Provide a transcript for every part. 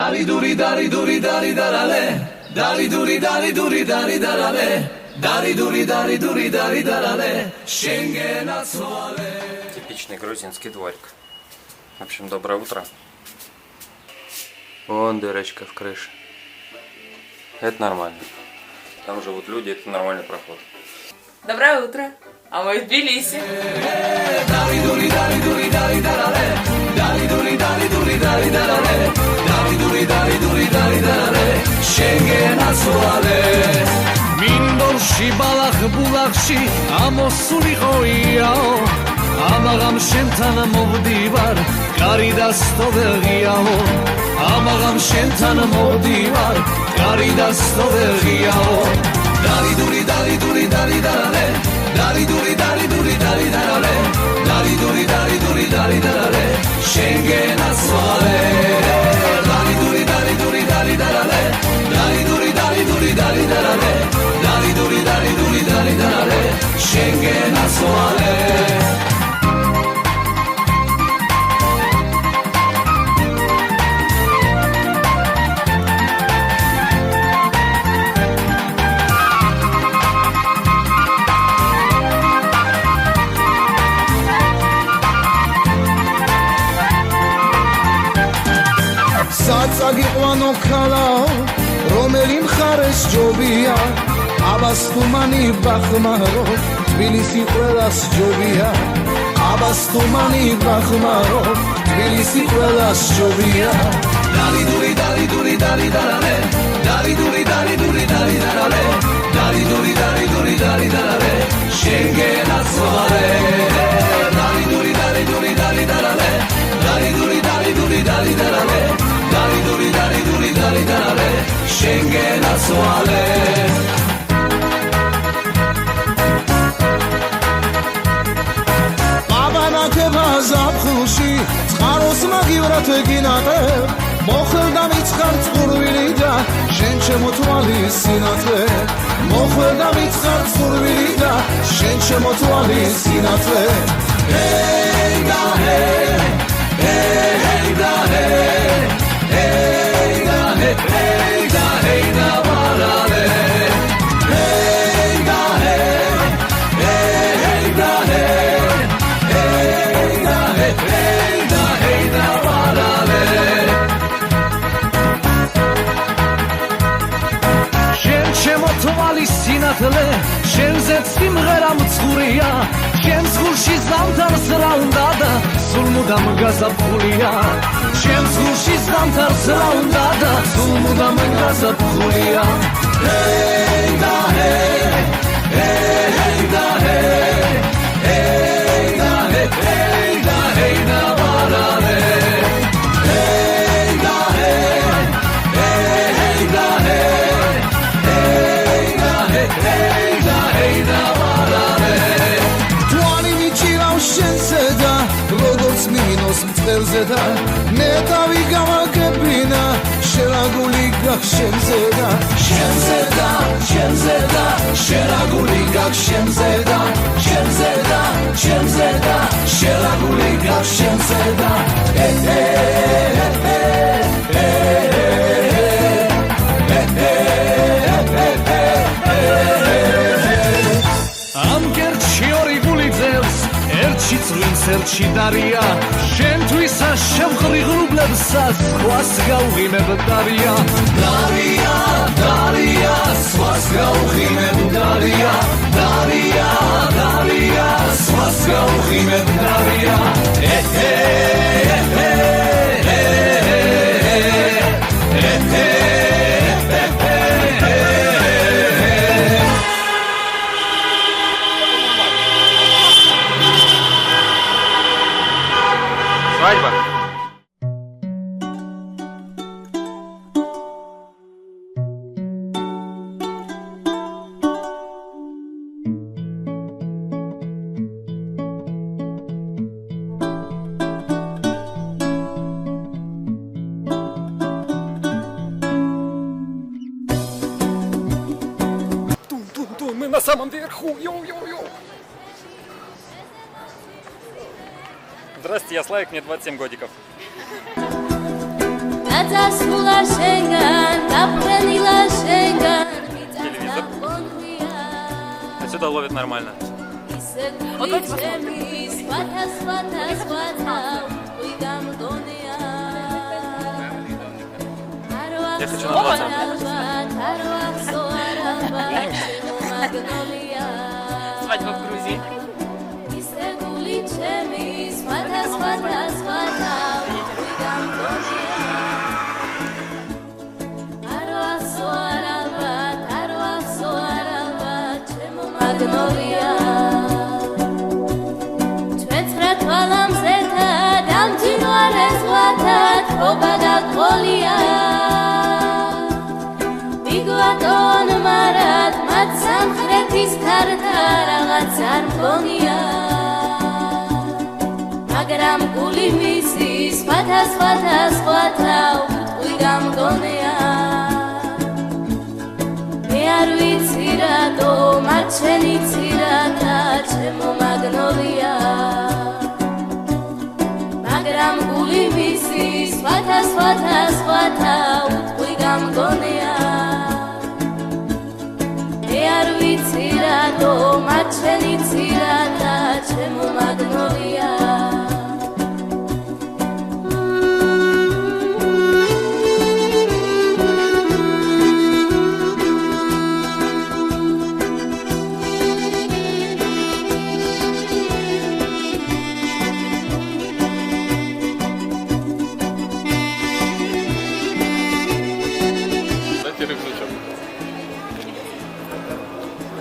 Dari duri dari duri dari darale, dari duri dari duri dari darale, dari duri dari duri dari darale, Шенгена свале. Типичный грузинский дворик. В общем, доброе утро. Вон дырочка в крыше. Это нормально. Там живут люди, это нормальный проход. Доброе утро. А мы в Тбилиси. მინდორში ბალახ-ბულახში ამოსული ხოიაო ამაღამ შენთან მოვდივარ კარი და სტოვერღიაო ამაღამ შენთან მოვდივარ კარი და სტოვერღიაო Dari duri dari duri dari darale Dari duri dari duri dari darale Dari duri dari duri dari darale Шенгена свале Dari duri dari duri dari darale Dari duri dari duri dari darale Dari duri dari duri dari darale Шенгена свале Საწაგიყვანო ქალაო რომელი მხარეს ჯობია აბას თუმანი ბახმარო თბილისი ყველას ჯობია აბას თუმანი ბახმარო თბილისი ყველას ჯობია Dari duri dari duri dari darale Dari duri dari duri dari darale Dari duri dari duri dari darale Шенгена свале Dari duri dari duri dari darale Dari duri dari duri dari darale Dari duri dari duri dari darale Шенгена свале Აბანაკება ზაფხულში წყაროს მაგივრად გინატებ მოხდა მიცხარ წყურვილი და შენ შემოთვალი სინათლე მოხდა მიცხარ წყურვილი და შენ შემოთვალი სინათლე Hey da hey hey da hey Hey da hey hey da hey da barale Hey da hey hey da hey Hey da hey hey da barale შენ შემოთვალი სინათლე შენზე სიმღერა მწყურია შენ ზღურში ზამთარს რა უნდა და სულ მუდამ გაზაფხულია შენ ზღურში ზამთარს რა უნდა და სულ მუდამ გაზაფხულია Hey da hey hey da hey Hey da hey da hey da barale Hey da hey da hey Hey da hey da barale Twani michirav shense da როგორც მინოს მწყერზე და მე დავი გამაგებინა შერაგული გაქ შენზე და შენზე და შენზე და შერაგული გაქ შენზე და შენზე და შენზე და შერაგული გაქ შენზე და ამ გერჩი ორი გული ძევს ერთში წვიმს ერთში დარია შენთვის შემღრიღრუბლებსა სხვას გავღიმებ დარია დარია დარია სხვას გავღიმებ დარია დარია დარია სხვას გავღიმებ დარია Свадьба. Тун-тун-тун, мы на самом верху. Йоу-йоу-йоу. Здравствуйте, я Славик, мне 27 годиков. Отсюда ловит нормально. Вот давайте посмотрим. Я хочу на 20. Свадьба в Грузии. მაგრამ გული მისის სხვათა უტყვი გამგონია მე არ ვიცი რატო მათ შენი ცირათა ჩემო მაგნოლია მაგრამ გული მისის სხვათა უტყვი გამგონია მე არ ვიცი რატო მათ შენი ცირათა ჩემო მაგნოლია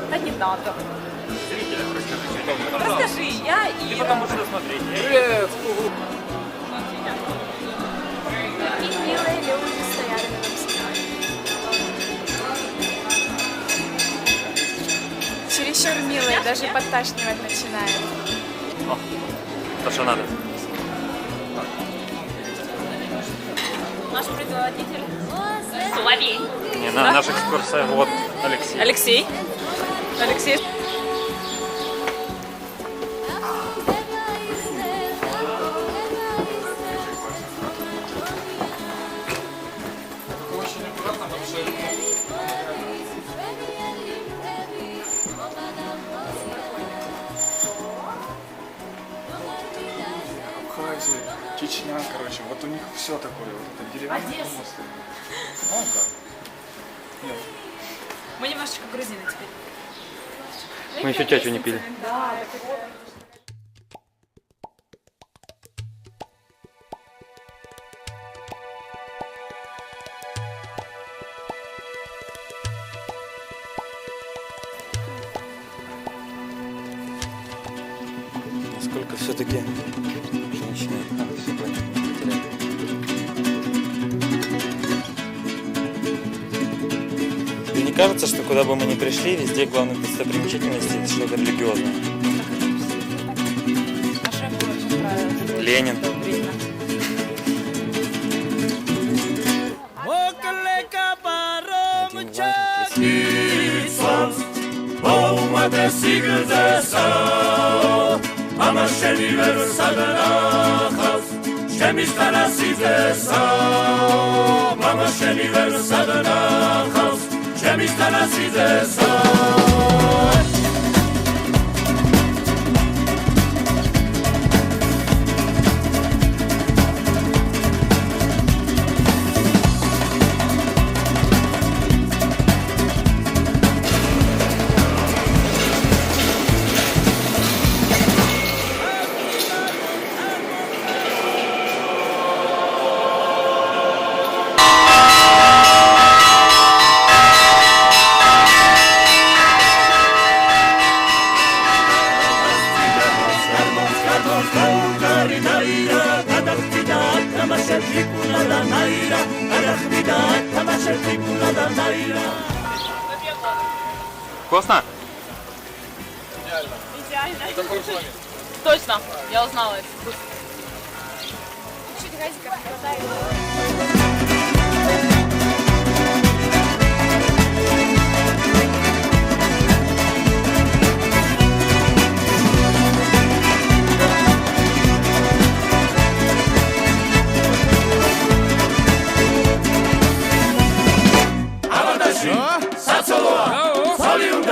Да не надо. Расскажи, я Ты Ира. потом будешь досмотреть. Привет! Такие милые люди стояли рядом со мной. Чересчур милые, даже подташнивать начинает. О, то, что надо. Наш предводитель. Соловей. Не, наш экскурсовод вот Алексей. Алексей. Алексей. Абхазия, Чечня, короче, вот у них все такое, вот это деревянное. Одесса. Ну да. Нет. Мы немножечко грузины теперь. Мы еще чачу не пили. Да, Насколько все-таки женщины потеряли. Тебе не кажется, что куда бы мы ни пришли, везде главной достопримечательностью это что-то религиозное? Ленин. Вкусно? идеально. Точно, я узнала это. Чуть газиков не хватает.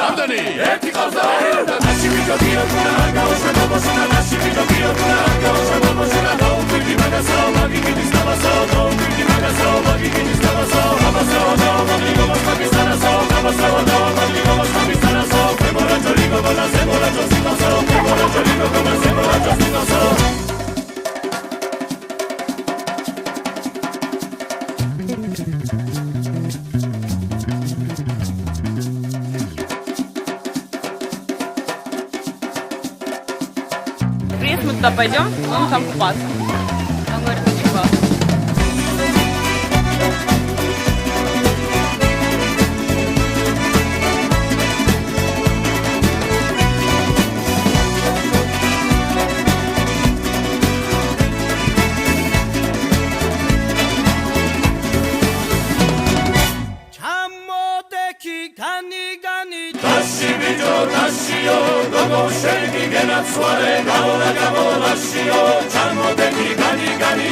რამდენი? ერთი ყავს და ერთი და ნაში ვიჯობიო და არ გავუშვებო მოსულა ნაში ვიჯობიო და არ გავუშვებო მოსულა დაუკვირდი მაგასაო მაგი კიდის დავასაო დაუკვირდი მაგასაო მაგი კიდის დავასაო ამასაო დაუმაგli გომოსხების თანასაო ამასაო დაუმაგli გომოსხების თანასაო ფემორა ჯოლიგო გონა ზემორა ჯოსიტასაო ფემორა ჯოლიგო გონა ზემორა ჯოსიტასაო Приедем мы туда пойдем, будем там купаться. Он говорит, очень классно. Dashi bijo dashiyo, gogo shelgi genatsuare, gaola gaola shio, chamo deki gani gani